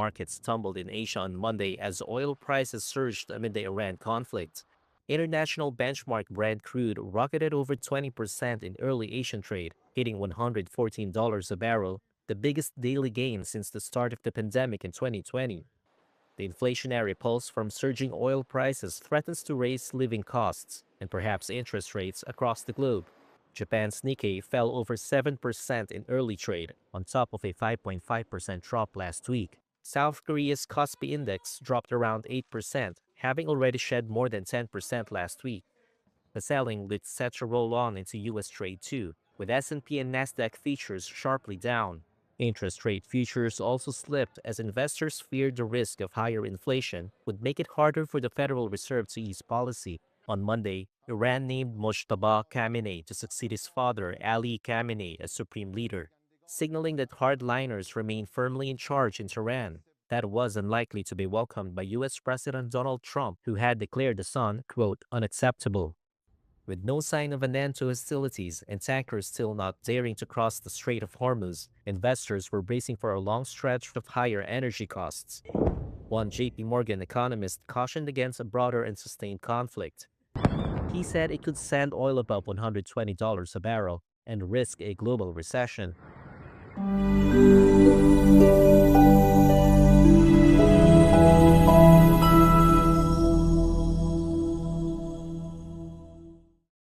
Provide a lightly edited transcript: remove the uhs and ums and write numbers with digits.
markets tumbled in Asia on Monday as oil prices surged amid the Iran conflict. International benchmark Brent crude rocketed over 20% in early Asian trade, hitting $114 a barrel, the biggest daily gain since the start of the pandemic in 2020. The inflationary pulse from surging oil prices threatens to raise living costs and perhaps interest rates across the globe. Japan's Nikkei fell over 7% in early trade, on top of a 5.5% drop last week. South Korea's Kospi index dropped around 8%, having already shed more than 10% last week. The selling lit set to roll on into U.S. trade too, with S&P and Nasdaq futures sharply down. Interest rate futures also slipped as investors feared the risk of higher inflation would make it harder for the Federal Reserve to ease policy. On Monday, Iran named Mojtaba Khamenei to succeed his father Ali Khamenei as supreme leader, signaling that hardliners remain firmly in charge in Tehran. That was unlikely to be welcomed by U.S. President Donald Trump, who had declared the son, quote, unacceptable. With no sign of an end to hostilities and tankers still not daring to cross the Strait of Hormuz, investors were bracing for a long stretch of higher energy costs. One J.P. Morgan economist cautioned against a broader and sustained conflict. He said it could send oil above $120 a barrel and risk a global recession.